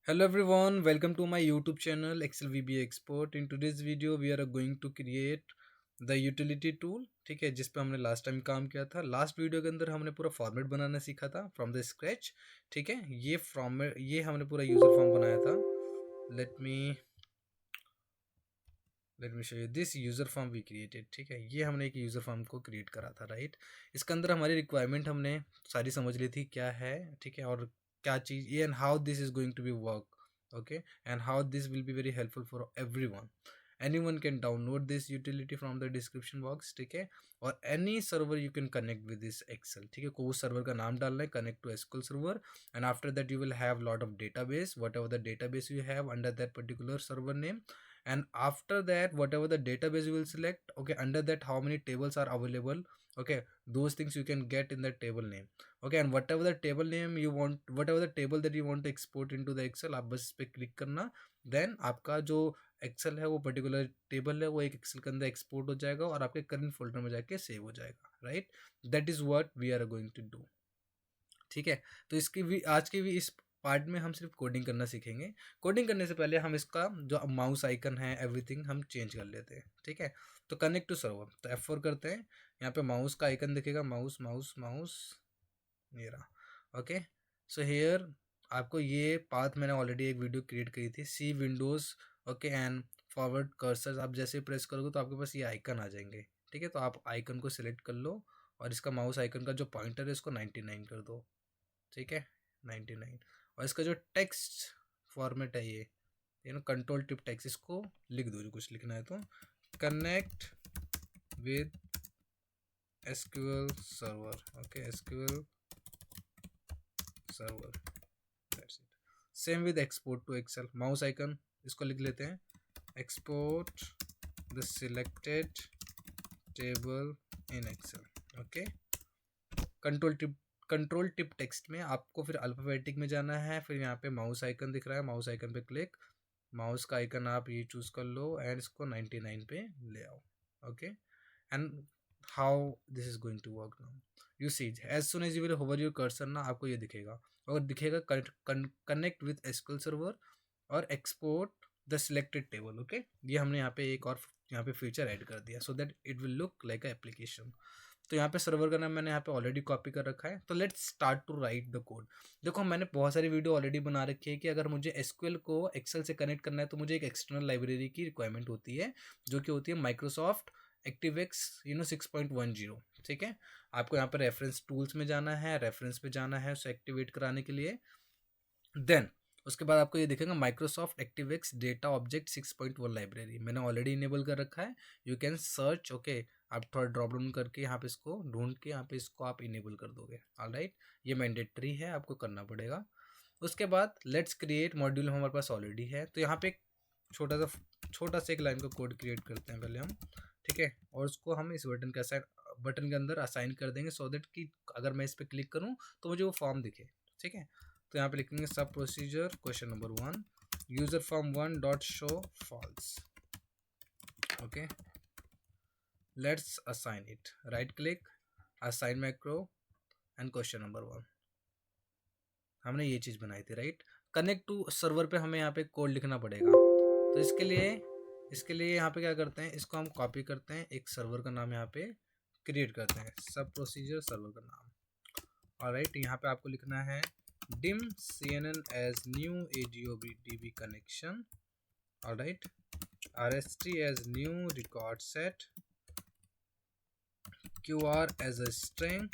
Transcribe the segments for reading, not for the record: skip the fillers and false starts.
Hello everyone, welcome to my YouTube channel Excel VBA Expert. In today's video we are going to create the utility tool. ठीक है, जिस पे हमने last time काम किया था. लास्ट वीडियो के अंदर हमने पूरा फॉर्मेट बनाना सीखा था फ्रॉम द स्क्रैच. ठीक है, ये फॉर्मेट ये हमने पूरा यूजर फॉर्म बनाया था. Let me let me show you this user form we created. ठीक है, ये हमने एक यूज़र फॉर्म को क्रिएट करा था. राइट, इसके अंदर हमारी रिक्वायरमेंट हमने सारी समझ ली थी क्या है. ठीक है, और क्या चीज़ ये and how this is going to be work. Okay, and how this will be very helpful for everyone. anyone can download this utility from the description box. ठीक है, और any server you can connect with this excel. ठीक है, को उस server का नाम डालना है, connect to SQL server, and after that you will have lot of database, whatever the database you have under that particular server name. And after that whatever the database you will select, okay, under that how many tables are available, okay, those things you can get in the table name. Okay, and whatever the table name you want, whatever the table that you want to export into the excel, आप बस इस पे click करना. Then आपका जो Excel है वो particular table है वो एक एक्सेल के अंदर एक्सपोर्ट हो जाएगा और आपके करंट फोल्डर में जाके सेव हो जाएगा. Right, that is what we are going to do. ठीक है, तो इसकी भी आज की भी इस पार्ट में हम सिर्फ कोडिंग करना सीखेंगे. कोडिंग करने से पहले हम इसका जो माउस आइकन है एवरीथिंग हम चेंज कर लेते हैं. ठीक है, तो कनेक्ट टू सर्वर, तो F4 करते हैं. यहाँ पे माउस का आइकन दिखेगा, माउस माउस माउस ये रहा. ओके, सो हेयर आपको ये पाथ मैंने ऑलरेडी एक वीडियो क्रिएट करी थी, see Windows. Okay, and forward cursor आप जैसे प्रेस करोगे तो आपके पास ये आइकन आ जाएंगे. ठीक है, तो आप आइकन को सिलेक्ट कर लो और इसका माउस आइकन का जो पॉइंटर है इसको 99 कर दो. ठीक है, 99. और इसका जो टेक्स्ट फॉर्मेट है ये ना कंट्रोल टिप टेक्स्ट, इसको लिख दो जो कुछ लिखना है. तो connect with SQL server. Okay, SQL server, that's it. Same with export to Excel, mouse icon इसको लिख लेते हैं, export the selected table in Excel. Okay, control tip text में आपको फिर अल्फ़ाबेटिक में जाना है. फिर यहाँ पे माउस आइकन दिख रहा है, माउस आइकन पे क्लिक, माउस का आइकन आप ये चूज़ कर लो एंड इसको 99 पे ले आओ. Okay, and how this is going to work now, you see as soon as you will hover your cursor ना आपको ये दिखेगा और दिखेगा कनेक्ट विद एसक्यूएल सर्वर और export the selected table. Okay, ये हमने यहाँ पे एक और यहाँ पे फीचर ऐड कर दिया so that it will look like a application. तो यहाँ पे सर्वर का नाम मैंने यहाँ पे ऑलरेडी कॉपी कर रखा है. तो let's start to write the code. देखो मैंने बहुत सारी वीडियो ऑलरेडी बना रखी है कि अगर मुझे एसक्यूएल को एक्सेल से कनेक्ट करना है तो मुझे एक एक्सटर्नल लाइब्रेरी की रिक्वायरमेंट होती है जो कि होती है माइक्रोसॉफ्ट एक्टिवेक्स 6.10. ठीक है, आपको यहाँ पर रेफरेंस टूल्स में जाना है, रेफरेंस पे जाना है उसे एक्टिवेट कराने के लिए. देन उसके बाद आपको ये दिखेगा माइक्रोसॉफ्ट एक्टिवेक्स डेटा ऑब्जेक्ट 6.1 लाइब्रेरी, मैंने ऑलरेडी इनेबल कर रखा है. You can search. ओके, आप थोड़ा ड्रॉप डाउन करके यहाँ पे इसको ढूंढ के यहाँ पे इसको आप इनेबल कर दोगे. ऑलराइट, ये मैंडेटरी है, आपको करना पड़ेगा. उसके बाद लेट्स क्रिएट मॉड्यूल हमारे पास ऑलरेडी है. तो यहाँ पे एक छोटा सा एक लाइन का कोड क्रिएट करते हैं पहले हम. ठीक है, और उसको हम इस बटन के अंदर असाइन कर देंगे सो दैट कि अगर मैं इस पर क्लिक करूँ तो मुझे वो फॉर्म दिखे. ठीक है, तो यहाँ पे लिखेंगे सब procedure question number 1 user form 1 dot show false. Okay, let's assign it, right click, assign macro and question number 1. हमने ये चीज़ बनाई थी. राइट, कनेक्ट टू सर्वर पे हमें यहाँ पे कोड लिखना पड़ेगा. तो इसके लिए यहाँ पे क्या करते हैं, इसको हम कॉपी करते हैं, एक सर्वर का नाम यहाँ पे क्रिएट करते हैं, सब प्रोसीजर सर्वर का नाम. ऑलराइट, यहाँ पे आपको लिखना है dim cnn as new adobdb connection. Alright, rst as new record set, qr as a string,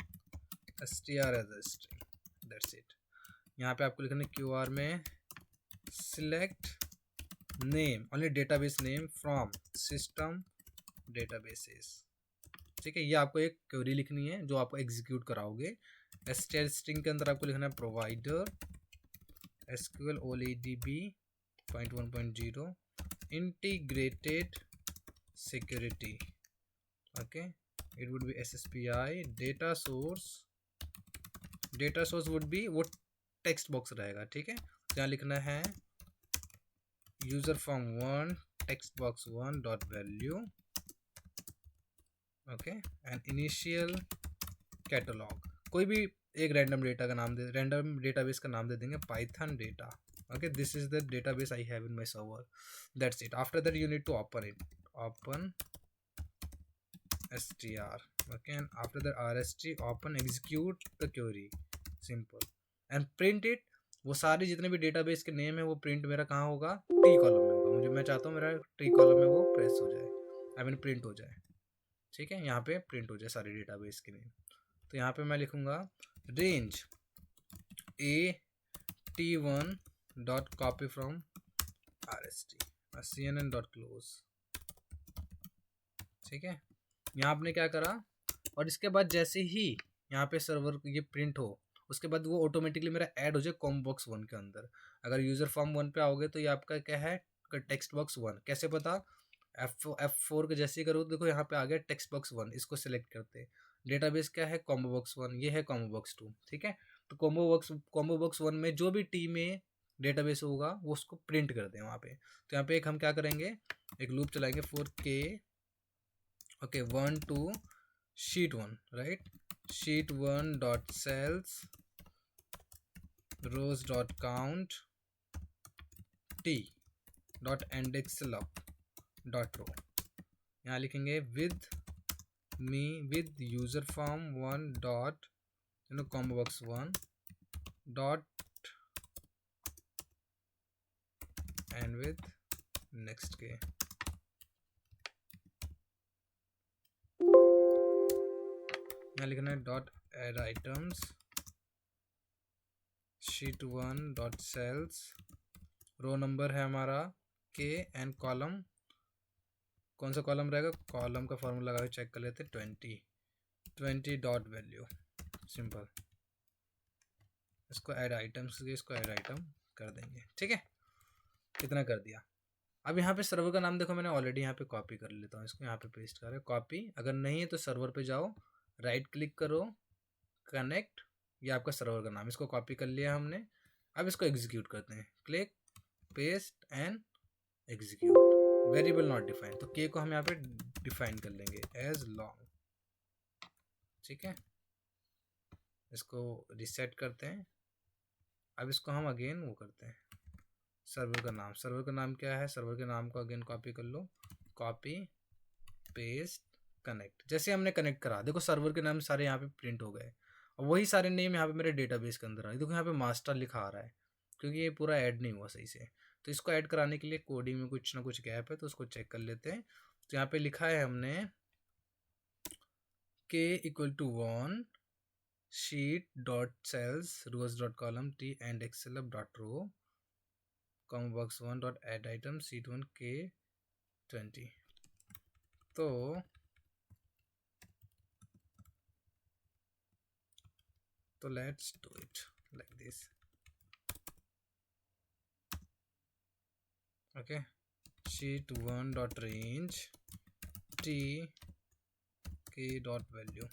str as a string. That's it. यहाँ पे आपको लिखना है qr में select name only database name from system databases. ठीक है, ये आपको एक क्वेरी लिखनी है जो आपको एग्जीक्यूट कराओगे. str स्ट्रिंग के अंदर आपको लिखना है provider SQL OLEDB 0.1.0 integrated security. okay, it would be SSPI. data source would be वो टेक्स्ट बॉक्स रहेगा. ठीक है, यहाँ लिखना है user form 1 text box 1 dot value. Okay, and initial catalogue, कोई भी एक रैंडम डेटा का नाम दे, रैंडम डेटाबेस का नाम दे देंगे Python data. Okay, this is the database I have in my server. That's it. After that you need to open it. Open str. Okay, and after the rst open execute the query. Simple. And print it. वो सारे जितने भी database के name है वो print मेरा कहाँ होगा, टी कॉलम में होगा। मुझे, मैं चाहता हूँ मेरा टी कॉलम में वो प्रेस हो जाए, आई मीन प्रिंट हो जाए। ठीक है, यहाँ पे प्रिंट हो जाए सारे डेटाबेस के नेम। तो यहाँ पे मैं लिखूँगा range at1.copy from rst cnn.close। ठीक है, यहाँ आपने क्या करा, और इसके बाद जैसे ही यहाँ पे सर्वर ये प्रिंट हो, उसके बाद वो ऑटोमेटिकली मेरा ऐड हो जाए कॉम बॉक्स 1 के अंदर। अगर यूज़र फॉर्म 1 पे आओगे तो ये आपका क्या है, टेक्स्ट बॉक्स 1। कैसे पता, F4 के जैसे ही करो, देखो यहाँ पे आ गया टेक्स्ट बॉक्स 1, इसको सिलेक्ट करते हैं। डेटाबेस क्या है, कॉम्बो बॉक्स 1, ये है कॉम्बो बॉक्स 2। ठीक है, तो कॉम्बो बॉक्स 1 में जो भी टी में डेटाबेस होगा वो उसको प्रिंट करते हैं वहाँ पे। तो यहाँ पे एक हम क्या करेंगे, एक लूप चलाएंगे फॉर के, okay 1 to sheet 1, right, sheet 1 dot cells rows dot count t dot indexlog dot row। यहाँ लिखेंगे with user form 1 dot combo box 1 dot and with next के। यहाँ लिखना है dot add items sheet 1 dot cells, row number है हमारा के, and column, कौन सा कॉलम रहेगा, कॉलम का फॉर्मूला लगा के चेक कर लेते, 20 डॉट वैल्यू। सिंपल, इसको ऐड आइटम्स, इसको ऐड आइटम कर देंगे। ठीक है, कितना कर दिया। अब यहाँ पे सर्वर का नाम देखो, मैंने ऑलरेडी यहाँ पे कॉपी कर लेता हूँ, इसको यहाँ पे पेस्ट कर, कॉपी। अगर नहीं है तो सर्वर पे जाओ, राइट क्लिक करो, कनेक्ट, ये आपका सर्वर का नाम, इसको कॉपी कर लिया हमने। अब इसको एग्जीक्यूट करते हैं, click paste and execute. Variable not define, तो के को हम यहाँ पे डिफाइन कर लेंगे एज लॉन्ग। ठीक है, इसको रिसेट करते हैं। अब इसको हम अगेन वो करते हैं, सर्वर का नाम, सर्वर का नाम क्या है, सर्वर के नाम को अगेन कॉपी कर लो, कॉपी पेस्ट कनेक्ट। जैसे हमने कनेक्ट करा, देखो सर्वर के नाम सारे यहाँ पे प्रिंट हो गए, और वही सारे नेम यहाँ पे मेरे डेटाबेस के अंदर आ, देखो यहाँ पे मास्टर लिखा आ रहा है, क्योंकि ये पूरा ऐड नहीं हुआ सही से। तो इसको ऐड कराने के लिए कोडिंग में कुछ ना कुछ गैप है, तो उसको चेक कर लेते हैं। तो यहाँ पे लिखा है हमने k = 1 sheet dot cells rows dot column t and xlf dot row combo box 1 dot add item sheet 1 k 20। तो let's do it like this। okay, sheet 1 dot range t k dot value।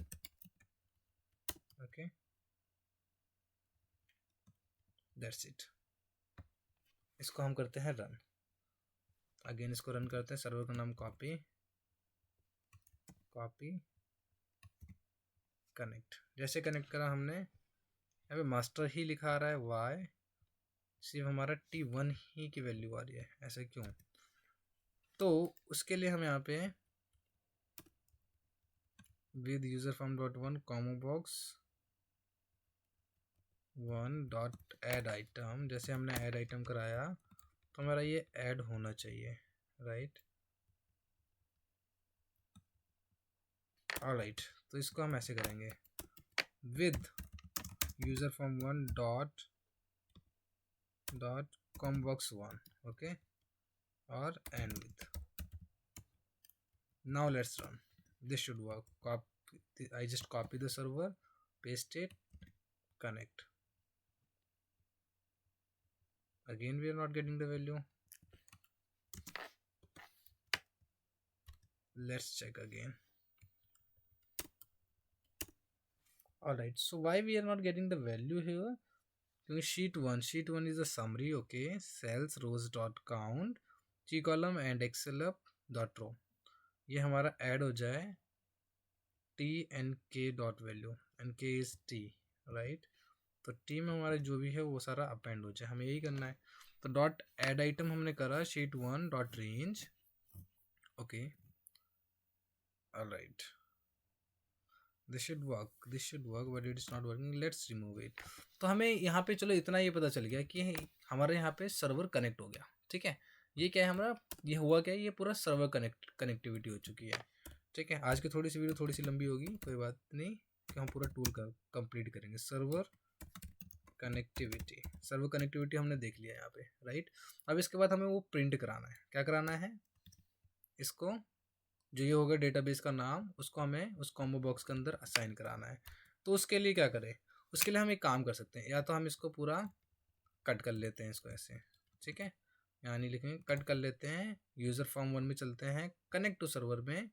okay, that's it। इसको हम करते हैं run, again इसको run करते हैं। Server का नाम कॉपी कनेक्ट, जैसे कनेक्ट करा हमने, यहाँ पे मास्टर ही लिखा आ रहा है, वाई सिर्फ हमारा T1 ही की वैल्यू आ रही है, ऐसा क्यों। तो उसके लिए हम यहाँ पे with user form dot 1 कॉमो box 1 dot add item, जैसे हमने ऐड आइटम कराया तो हमारा ये ऐड होना चाहिए, राइट। ऑलराइट, तो इसको हम ऐसे करेंगे, with user form 1 dot com box 1, okay, और and with. Now let's run, this should work। I just copy the server, paste it, connect, again we are not getting the value, let's check again। alright, so why we are not getting the value here, क्योंकि sheet 1 is a summary, okay, cells rows dot count g column and xlf dot row, ये हमारा add हो जाए t and k dot value, and k is t, right. तो T में हमारा जो भी है वो सारा अपेंड हो जाए, हमें यही करना है। तो डॉट ऐड आइटम हमने करा sheet 1 dot range, okay alright, this should work but it is not working, let's remove it. तो हमें यहाँ पे चलो इतना ये पता चल गया कि हमारे यहाँ पे सर्वर कनेक्ट हो गया, ठीक है। ये क्या है हमारा, ये हुआ क्या है, ये पूरा सर्वर कनेक्टिविटी हो चुकी है, ठीक है। आज की थोड़ी सी वीडियो थोड़ी सी लंबी होगी, कोई बात नहीं, कि हम पूरा टूल का कंप्लीट करेंगे। सर्वर कनेक्टिविटी हमने देख लिया यहाँ पे, राइट। अब इसके बाद हमें वो प्रिंट कराना है, क्या कराना है, इसको जो ये होगा डेटाबेस का नाम, उसको हमें उस कॉम्बो बॉक्स के अंदर असाइन कराना है। तो उसके लिए क्या करें, उसके लिए हम एक काम कर सकते हैं, या तो हम इसको पूरा कट कर लेते हैं इसको ऐसे, ठीक है, यहाँ नहीं लिखेंगे, कट कर लेते हैं, यूज़र फॉर्म 1 में चलते हैं, कनेक्ट टू सर्वर में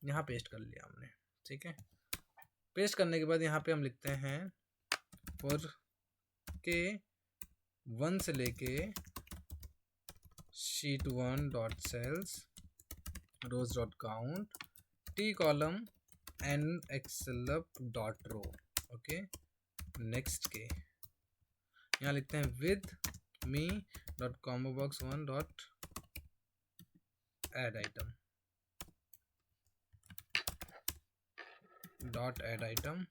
यहाँ पेस्ट कर लिया हमने, ठीक है। पेस्ट करने के बाद यहाँ पे हम लिखते हैं फॉर के 1 से लेके sheet 1 dot cells rows dot count T column N XL up dot row, okay. Next के यहाँ लिखते हैं with me dot combo box 1 dot add item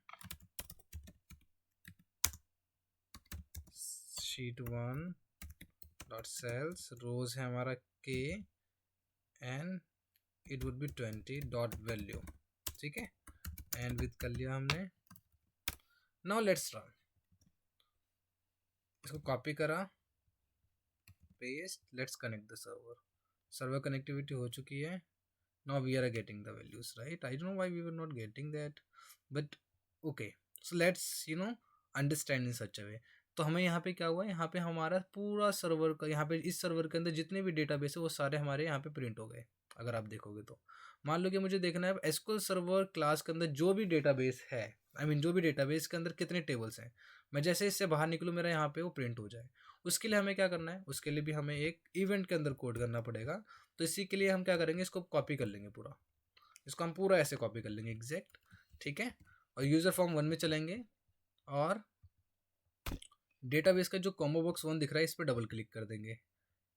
sheet 1 dot cells, rows है हमारा के and it would be 20 dot value, ठीक है, end with कर लिया हमने। नाउ लेट्स रन, इसको कॉपी करा, paste, let's connect the server connectivity हो चुकी है। Now we are getting the values, right. I don't know why we were not getting that, but okay, so let's understand in such a way. तो हमें यहाँ पे क्या हुआ, यहाँ पे हमारा पूरा सर्वर का, यहाँ पे इस सर्वर के अंदर जितने भी डेटाबेस है वो सारे हमारे यहाँ पे प्रिंट हो गए। अगर आप देखोगे तो मान लो कि मुझे देखना है एसक्यूएल सर्वर क्लास के अंदर जो भी डेटाबेस है, जो भी डेटाबेस के अंदर कितने टेबल्स हैं, मैं जैसे इससे बाहर निकलूँ मेरा यहाँ पे वो प्रिंट हो जाए। उसके लिए हमें क्या करना है, उसके लिए भी हमें एक इवेंट के अंदर कोड करना पड़ेगा। तो इसी के लिए हम क्या करेंगे, इसको कॉपी कर लेंगे पूरा, इसको हम पूरा ऐसे कॉपी कर लेंगे एग्जैक्ट, ठीक है। और यूज़र फॉर्म 1 में चलेंगे और डेटाबेस का जो कॉम्बो बॉक्स 1 दिख रहा है इस पर डबल क्लिक कर देंगे।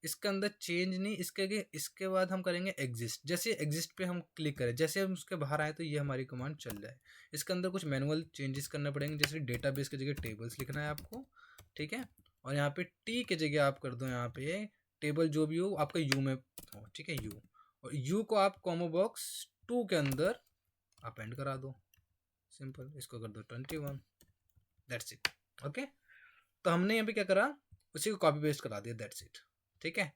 इसके अंदर चेंज नहीं, इसके बाद हम करेंगे एग्जिस्ट। जैसे एग्जिस्ट पे हम क्लिक करें, जैसे हम उसके बाहर आए तो ये हमारी कमांड चल जाए। इसके अंदर कुछ मैनुअल चेंजेस करने पड़ेंगे, जैसे डेटाबेस की जगह टेबल्स लिखना है आपको, ठीक है। और यहाँ पे टी की जगह आप कर दो यहाँ पे टेबल जो भी हो आपका यू में हो, ठीक है, यू। और यू को आप कॉम्बो बॉक्स 2 के अंदर अपेंड करा दो, सिंपल। इसको कर दो 21, दैट्स इट, ओके। तो हमने यहाँ पे क्या करा, उसी को कॉपी पेस्ट करा दिया, दैट्स इट, ठीक है।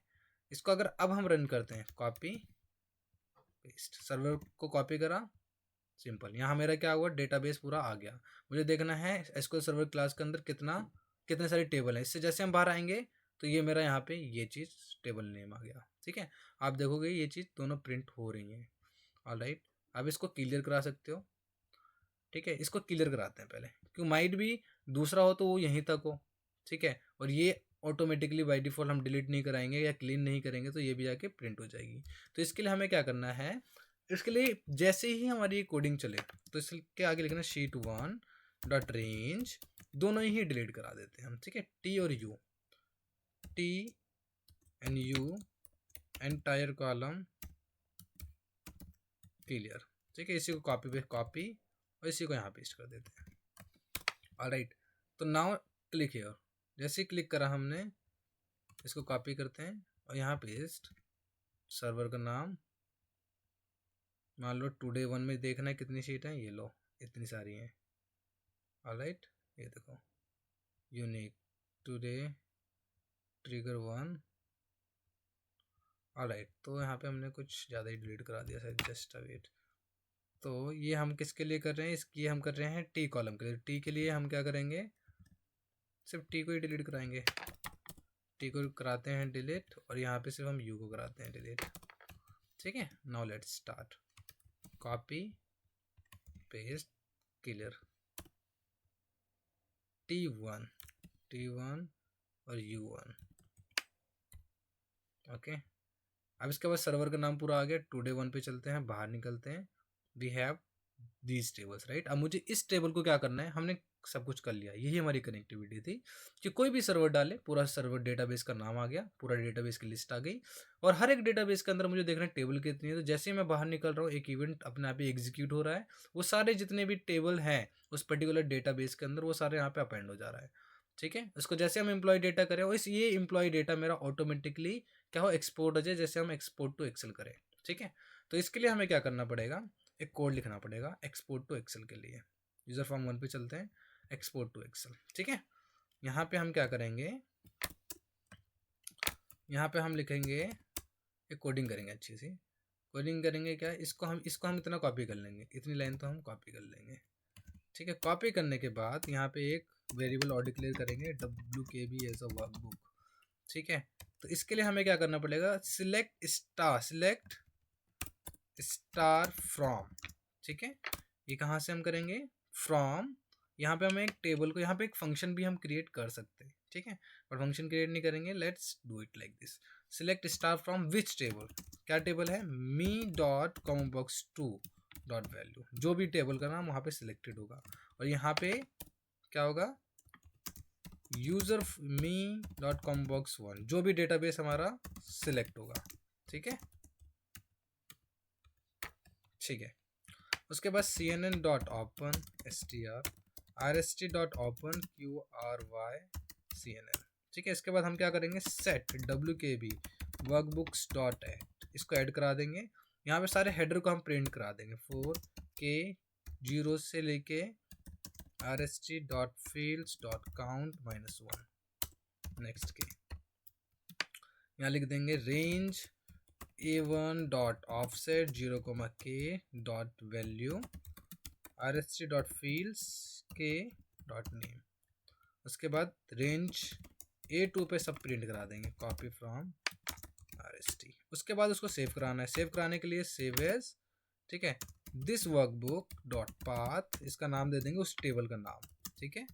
इसको अगर अब हम रन करते हैं, कॉपी पेस्ट, सर्वर को कॉपी करा, सिंपल। यहाँ मेरा क्या हुआ, डेटाबेस पूरा आ गया। मुझे देखना है एसक्यूएल सर्वर क्लास के अंदर कितने सारे टेबल हैं। इससे जैसे हम बाहर आएंगे तो ये मेरा यहाँ पे ये चीज़ टेबल नेम आ गया, ठीक है। आप देखोगे ये चीज़ दोनों प्रिंट हो रही हैं, ऑलराइट। अब इसको क्लियर करा सकते हो, ठीक है। इसको क्लियर कराते हैं पहले, क्योंकि माइट भी दूसरा हो तो वो यहीं तक हो, ठीक है। और ये ऑटोमेटिकली बाय डिफ़ॉल्ट हम डिलीट नहीं कराएंगे या क्लीन नहीं करेंगे तो ये भी जाके प्रिंट हो जाएगी। तो इसके लिए हमें क्या करना है, इसके लिए जैसे ही हमारी ये कोडिंग चले तो इसके आगे लिखना शीट 1 डॉट रेंज, दोनों ही डिलीट करा देते हैं हम, ठीक है। टी और you, T and you entire column clear, ठीक है। इसी को कॉपी पे कॉपी और इसी को यहाँ पेस्ट कर देते हैं, ऑलराइट। तो नाउ क्लिक हियर, जैसे ही क्लिक करा हमने, इसको कॉपी करते हैं और यहाँ पेस्ट, सर्वर का नाम मान लो टुडे 1 में देखना है कितनी शीट है, ये लो इतनी सारी हैं, ऑलराइट। ये देखो यूनिक टुडे ट्रिगर 1, ऑलराइट। तो यहाँ पे हमने कुछ ज़्यादा ही डिलीट करा दिया शायद, जस्ट अ वेट। तो ये हम किसके लिए कर रहे हैं, इसकी हम कर रहे हैं टी कॉलम के लिए। टी के लिए हम क्या करेंगे, सिर्फ टी को ही डिलीट कराएंगे, टी को कराते हैं डिलीट और यहाँ पे सिर्फ हम यू को कराते हैं डिलीट, ठीक है। Now let's start, copy paste clear, T1 और U1, ओके। अब इसके बाद सर्वर का नाम पूरा आ गया, टुडे 1 पे चलते हैं, बाहर निकलते हैं, we have these tables, right. अब मुझे इस टेबल को क्या करना है, हमने सब कुछ कर लिया। यही हमारी कनेक्टिविटी थी कि कोई भी सर्वर डाले, पूरा सर्वर डेटाबेस का नाम आ गया, पूरा डेटाबेस की लिस्ट आ गई, और हर एक डेटाबेस के अंदर मुझे देखना है टेबल कितनी है। तो जैसे ही मैं बाहर निकल रहा हूँ, एक इवेंट अपने आप ही एग्जीक्यूट हो रहा है, वो सारे जितने भी टेबल हैं उस पर्टिकुलर डेटाबेस के अंदर वो सारे यहाँ पे अपेंड हो जा रहा है। ठीक है, उसको जैसे हम एम्प्लॉय डेटा करें, और इस ये एम्प्लॉय डेटा मेरा ऑटोमेटिकली क्या हो, एक्सपोर्ट हो जाए, जैसे हम एक्सपोर्ट टू एक्सेल करें। ठीक है, तो इसके लिए हमें क्या करना पड़ेगा, एक कोड लिखना पड़ेगा एक्सपोर्ट टू एक्सेल के लिए। यूजर फॉर्म 1 पे चलते हैं, एक्सपोर्ट टू एक्सेल। ठीक है, यहाँ पे हम क्या करेंगे, यहाँ पे हम लिखेंगे, एक कोडिंग करेंगे, अच्छी सी कोडिंग करेंगे। क्या इसको हम इतना कॉपी कर लेंगे, इतनी लाइन तो हम कॉपी कर लेंगे। ठीक है, कॉपी करने के बाद यहाँ पे एक वेरिएबल और डिक्लेयर करेंगे WKB एज अ वर्कबुक। ठीक है, तो इसके लिए हमें क्या करना पड़ेगा, सिलेक्ट स्टार फ्रॉम। ठीक है, ये कहाँ से हम करेंगे, फ्रॉम। यहाँ पे हमें एक टेबल को, यहाँ पे एक फंक्शन भी हम क्रिएट कर सकते हैं। ठीक है, पर फंक्शन क्रिएट नहीं करेंगे, let's do it like this. Select star from which table, क्या टेबल है, me dot com box 2 dot value. जो भी टेबल का नाम वहाँ पे सिलेक्टेड होगा, और यहाँ पे क्या होगा, यूजर मी डॉट कॉम बॉक्स 1, जो भी डेटाबेस हमारा सिलेक्ट होगा। ठीक है, ठीक है, उसके बाद CNN dot open str rst dot open QRY CNN। ठीक है, इसके बाद हम क्या करेंगे, set WKB workbooks dot add, इसको ऐड करा देंगे। यहाँ पे सारे हेडर को हम प्रिंट करा देंगे, 4K 0 से लेके rst dot fields dot count -1 next के। यहाँ लिख देंगे range A1 dot offset 0,K dot value rst dot fields K dot name. उसके बाद रेंज A2 पे सब प्रिंट करा देंगे, कॉपी फ्रॉम rst। उसके बाद उसको सेव कराना है, सेव कराने के लिए सेव एज। ठीक है, दिस वर्कबुक डॉट पाथ, इसका नाम दे देंगे उस टेबल का नाम। ठीक है,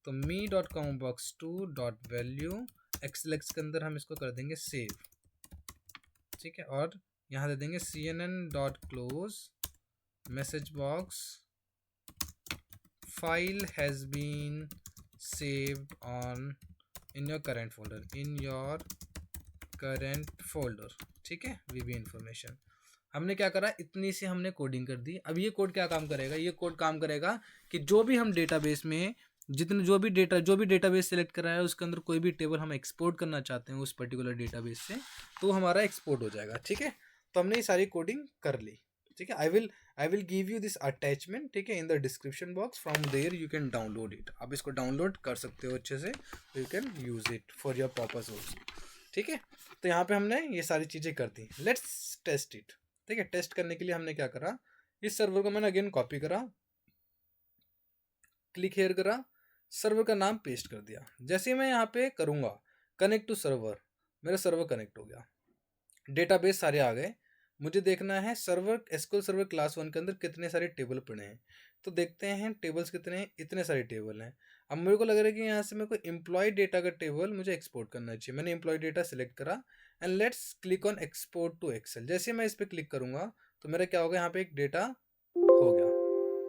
तो me dot com box 2 dot value XLX के अंदर हम इसको कर देंगे सेव। ठीक है, और यहाँ दे देंगे CNN dot close message box file has been saved on in your current folder. ठीक है, VB इंफॉर्मेशन। हमने क्या करा, इतनी सी हमने कोडिंग कर दी। अब ये कोड क्या काम करेगा, ये कोड काम करेगा कि जो भी हम डेटाबेस में जो भी डेटाबेस सेलेक्ट करा है उसके अंदर कोई भी टेबल हम एक्सपोर्ट करना चाहते हैं उस पर्टिकुलर डेटाबेस से, तो हमारा एक्सपोर्ट हो जाएगा। ठीक है, तो हमने ये सारी कोडिंग कर ली। ठीक है, I will give you this attachment. ठीक है, in the description box, from there you can download it. आप इसको डाउनलोड कर सकते हो अच्छे से, you can use it for your purpose also. ठीक है, तो यहाँ पे हमने ये सारी चीज़ें कर दी। Let's test it. ठीक है, टेस्ट करने के लिए हमने क्या करा, इस सर्वर को मैंने अगेन कॉपी करा, क्लिक हेयर करा, सर्वर का नाम पेस्ट कर दिया। जैसे मैं यहाँ पे करूँगा कनेक्ट टू सर्वर, मेरा सर्वर कनेक्ट हो गया, डेटाबेस सारे आ गए। मुझे देखना है सर्वर एसक्यूएल सर्वर क्लास 1 के अंदर कितने सारे टेबल पड़े हैं। तो देखते हैं टेबल्स कितने हैं, इतने सारे टेबल हैं। अब मेरे को लग रहा है कि यहाँ से मेरे को एम्प्लॉय डेटा का टेबल मुझे एक्सपोर्ट करना चाहिए। मैंने एम्प्लॉय डेटा सेलेक्ट करा and let's click on export to Excel. जैसे मैं इस पर क्लिक करूँगा तो मेरा क्या होगा, यहाँ पे एक डेटा हो गया।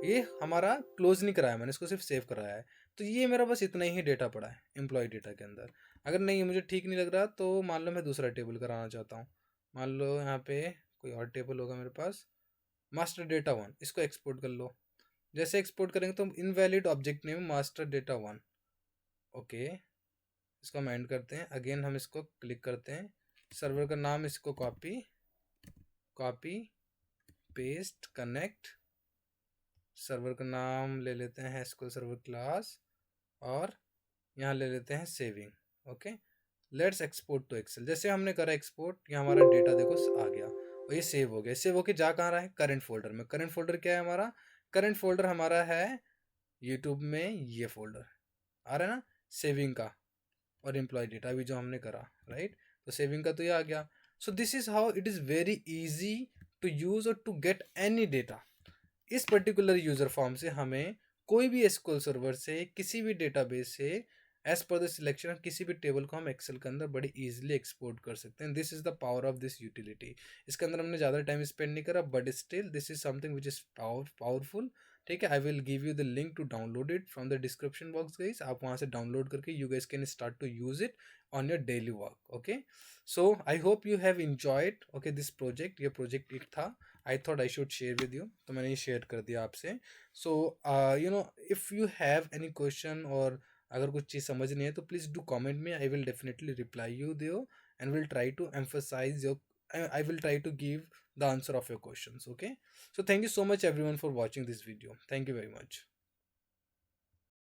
ये हमारा क्लोज नहीं कराया मैंने, इसको सिर्फ सेव कराया है। तो ये मेरा बस इतना ही डेटा पड़ा है एम्प्लॉय डेटा के अंदर। अगर नहीं मुझे ठीक नहीं लग रहा तो मान लो मैं दूसरा टेबल कराना चाहता हूँ। मान लो यहाँ पे कोई और टेबल होगा मेरे पास, मास्टर डेटा 1, इसको एक्सपोर्ट कर लो। जैसे एक्सपोर्ट करेंगे तो invalid object name master data 1। Okay, इसको हम एंड करते हैं। अगेन हम इसको क्लिक करते हैं, सर्वर का नाम इसको कॉपी पेस्ट कनेक्ट, सर्वर का नाम ले लेते हैं एसक्यूएल सर्वर क्लास, और यहाँ ले लेते हैं saving. Okay, let's export to Excel. जैसे हमने करा एक्सपोर्ट, यहाँ हमारा डेटा देखो आ गया और ये सेव हो गया। सेव होके जा कहाँ रहा है, करंट फोल्डर में। करंट फोल्डर क्या है हमारा, करंट फोल्डर हमारा है यूट्यूब में, ये फोल्डर आ रहा है ना, सेविंग का और एम्प्लॉय डेटा भी जो हमने करा, राइट। तो सेविंग का तो ये आ गया। So this is how it is very easy to use और टू गेट एनी डेटा। इस पर्टिकुलर यूजर फॉर्म से हमें कोई भी एसक्यूएल सर्वर से, किसी भी डेटाबेस से, एज पर द सिलेक्शन किसी भी टेबल को हम एक्सेल के अंदर बड़ी इजीली एक्सपोर्ट कर सकते हैं। This is the power of this utility. इसके अंदर हमने ज़्यादा टाइम स्पेंड नहीं करा, but still this is something which is powerful. ठीक है। I will give you the link to download it from the description box guys, आप वहाँ से डाउनलोड करके you guys can start to use it on your daily work. Okay, so I hope you have enjoyed okay this project, ये project एक था, I thought I should share with you, तो मैंने ये शेयर कर दिया आपसे। So you know if you have any question और अगर कुछ चीज़ समझ नहीं है तो प्लीज़ डू कमेंट में, I will definitely reply you there and will try to emphasize your I will try to give the answer of your questions. Okay, so thank you so much everyone for watching this video. Thank you very much.